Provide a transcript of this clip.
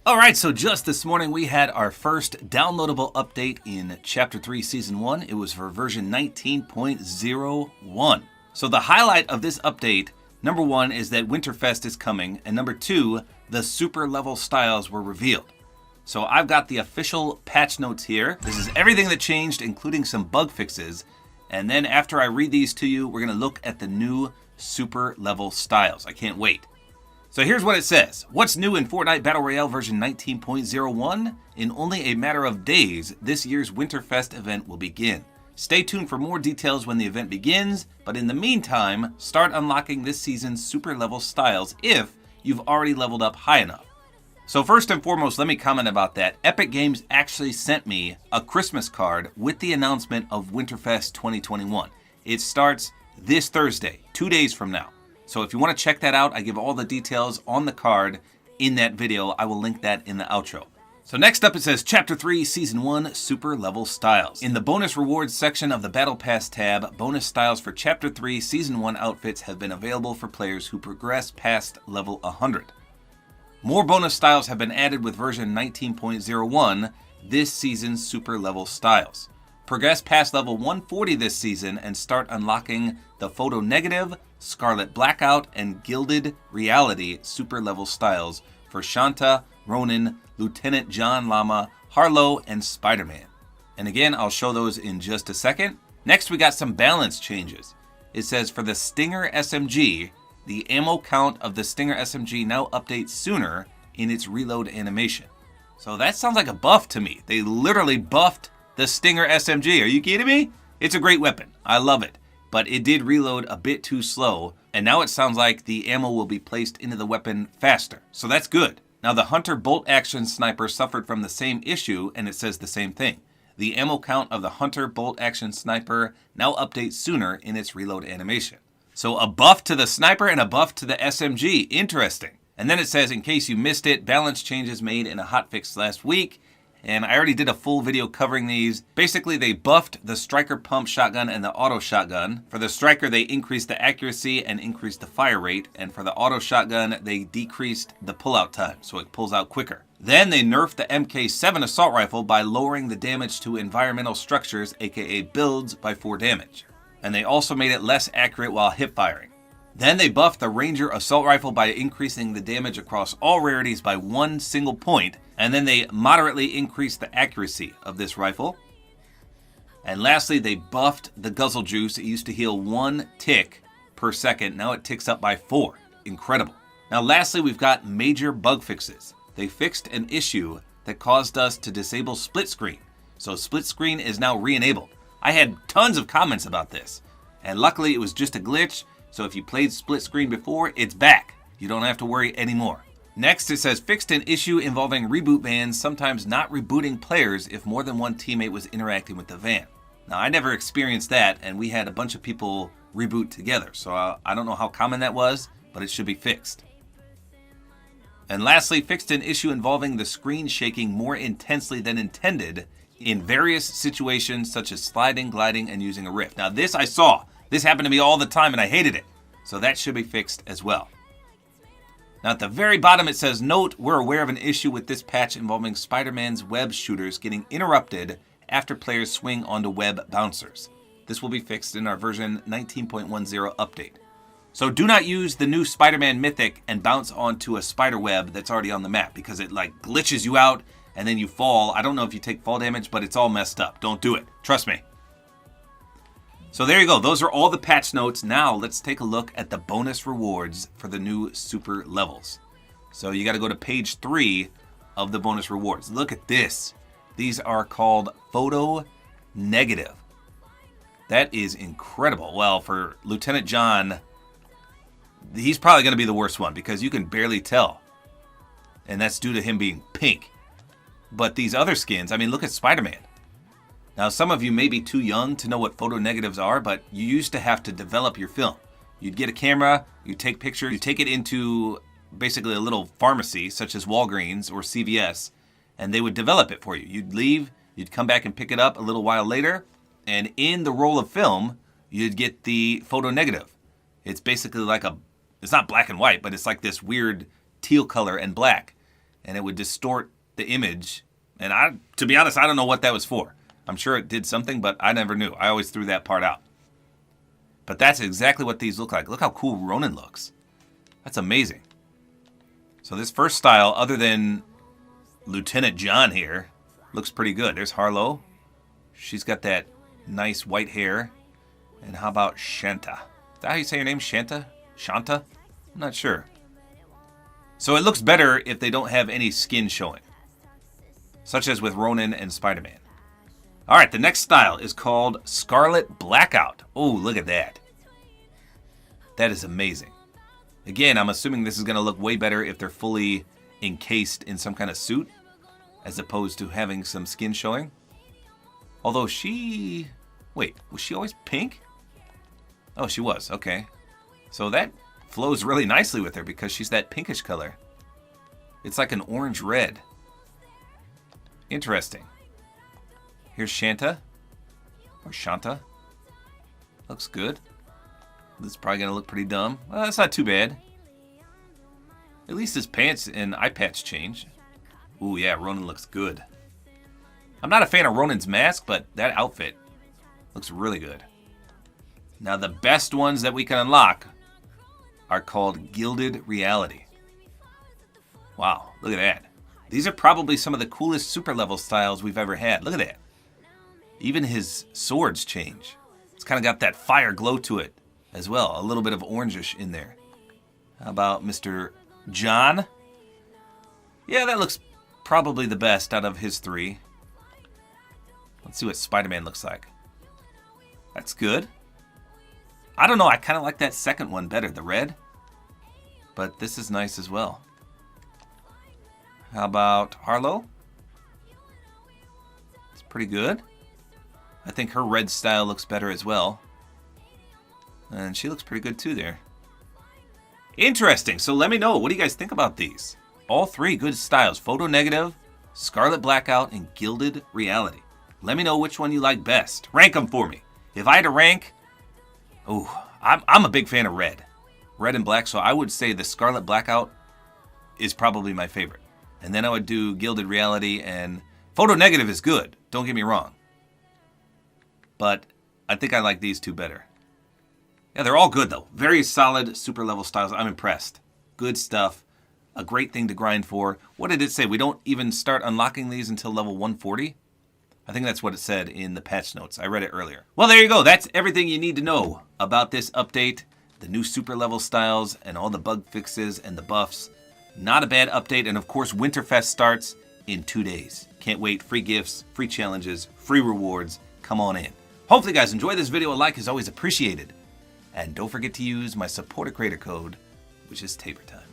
Alright, so just this morning we had our first downloadable update in Chapter 3 Season 1. It was for version 19.01. So the highlight of this update, number one, is that Winterfest is coming, and number two, the super level styles were revealed. So I've got the official patch notes here. This is everything that changed, including some bug fixes. And then after I read these to you, we're going to look at the new super level styles. I can't wait. So here's what it says. What's new in Fortnite Battle Royale version 19.01? In only a matter of days, this year's Winterfest event will begin. Stay tuned for more details when the event begins, but in the meantime, start unlocking this season's super level styles if you've already leveled up high enough. So first and foremost, let me comment about that. Epic Games actually sent me a Christmas card with the announcement of Winterfest 2021. It starts this Thursday, 2 days from now. So if you want to check that out, I give all the details on the card in that video. I will link that in the outro. So next up it says Chapter 3 Season 1 Super Level Styles. In the bonus rewards section of the Battle Pass tab, bonus styles for Chapter 3 Season 1 outfits have been available for players who progress past level 100. More bonus styles have been added with version 19.01, this season's super level styles. Progress past level 140 this season and start unlocking the Photo Negative, Scarlet Blackout, and Gilded Reality super level styles for Shanta, Ronin, Lieutenant John Llama, Harlow, and Spider-Man. And again, I'll show those in just a second. Next, we got some balance changes. It says for the Stinger SMG, the ammo count of the Stinger SMG now updates sooner in its reload animation. So that sounds like a buff to me. They literally buffed the Stinger SMG. Are you kidding me? It's a great weapon. I love it. But it did reload a bit too slow, and now it sounds like the ammo will be placed into the weapon faster. So that's good. Now the Hunter Bolt Action Sniper suffered from the same issue, and it says the same thing. The ammo count of the Hunter Bolt Action Sniper now updates sooner in its reload animation. So a buff to the sniper and a buff to the SMG. Interesting. And then it says, in case you missed it, balance changes made in a hotfix last week. And I already did a full video covering these. Basically, they buffed the Striker Pump Shotgun and the Auto Shotgun. For the Striker, they increased the accuracy and increased the fire rate. And for the Auto Shotgun, they decreased the pullout time, so it pulls out quicker. Then they nerfed the MK7 Assault Rifle by lowering the damage to environmental structures, aka builds, by 4 damage. And they also made it less accurate while hip firing. Then they buffed the Ranger Assault Rifle by increasing the damage across all rarities by 1 single point, and then they moderately increased the accuracy of this rifle. And lastly, they buffed the Guzzle Juice. It used to heal 1 tick per second, now it ticks up by 4. Incredible. Now lastly, we've got major bug fixes. They fixed an issue that caused us to disable split screen. So split screen is now re-enabled. I had tons of comments about this, and luckily it was just a glitch, so if you played split screen before, it's back. You don't have to worry anymore. Next, it says fixed an issue involving reboot vans sometimes not rebooting players if more than one teammate was interacting with the van. Now, I never experienced that, and we had a bunch of people reboot together, so I don't know how common that was, but it should be fixed. And lastly, fixed an issue involving the screen shaking more intensely than intended in various situations such as sliding, gliding, and using a rift. Now this I saw. This happened to me all the time and I hated it. So that should be fixed as well. Now at the very bottom it says, note, we're aware of an issue with this patch involving Spider-Man's web shooters getting interrupted after players swing onto web bouncers. This will be fixed in our version 19.10 update. So do not use the new Spider-Man Mythic and bounce onto a spider web that's already on the map because it like glitches you out and then you fall. I don't know if you take fall damage, but it's all messed up. Don't do it. Trust me. So there you go. Those are all the patch notes. Now let's take a look at the bonus rewards for the new super levels. So you got to go to page 3 of the bonus rewards. Look at this. These are called Photo Negative. That is incredible. Well, for Lieutenant John, he's probably going to be the worst one because you can barely tell. And that's due to him being pink. But these other skins, I mean, look at Spider-Man. Now, some of you may be too young to know what photo negatives are, but you used to have to develop your film. You'd get a camera, you'd take pictures, you take it into basically a little pharmacy, such as Walgreens or CVS, and they would develop it for you. You'd leave, you'd come back and pick it up a little while later, and in the roll of film, you'd get the photo negative. It's basically like it's not black and white, but it's like this weird teal color and black. and it would distort the image. And to be honest, I don't know what that was for. I'm sure it did something, but I never knew. I always threw that part out. But that's exactly what these look like. Look how cool Ronan looks. That's amazing. So this first style, other than Lieutenant John here, looks pretty good. There's Harlow. She's got that nice white hair. And how about Shanta? Is that how you say your name? Shanta? Shanta? I'm not sure. So it looks better if they don't have any skin showing. Such as with Ronan and Spider-Man. Alright, the next style is called Scarlet Blackout. Oh, look at that. That is amazing. Again, I'm assuming this is going to look way better if they're fully encased in some kind of suit, as opposed to having some skin showing. Although she... Wait, was she always pink? Oh, she was. Okay. So that flows really nicely with her because she's that pinkish color. It's like an orange-red. Interesting. Here's Shanta. Or Shanta. Looks good. This is probably going to look pretty dumb. Well, that's not too bad. At least his pants and eye patch change. Ooh, yeah, Ronan looks good. I'm not a fan of Ronan's mask, but that outfit looks really good. Now, the best ones that we can unlock are called Gilded Reality. Wow, look at that. These are probably some of the coolest super level styles we've ever had. Look at that. Even his swords change. It's kind of got that fire glow to it as well. A little bit of orangish in there. How about Mr. John? Yeah, that looks probably the best out of his three. Let's see what Spider-Man looks like. That's good. I don't know, I kind of like that second one better, the red. But this is nice as well. How about Harlow? It's pretty good. I think her red style looks better as well. And she looks pretty good too there. Interesting. So let me know. What do you guys think about these? All three good styles. Photo Negative, Scarlet Blackout, and Gilded Reality. Let me know which one you like best. Rank them for me. If I had to rank... Ooh, I'm a big fan of red. Red and black. So I would say the Scarlet Blackout is probably my favorite. And then I would do Gilded Reality, and Photo Negative is good. Don't get me wrong. But I think I like these two better. Yeah, they're all good, though. Very solid, super level styles. I'm impressed. Good stuff. A great thing to grind for. What did it say? We don't even start unlocking these until level 140? I think that's what it said in the patch notes. I read it earlier. Well, there you go. That's everything you need to know about this update. The new super level styles and all the bug fixes and the buffs. Not a bad update. And, of course, Winterfest starts in 2 days. Can't wait. Free gifts, free challenges, free rewards. Come on in. Hopefully, guys, enjoy this video. A like is always appreciated. And don't forget to use my Support-A-Creator Code, which is tabortime.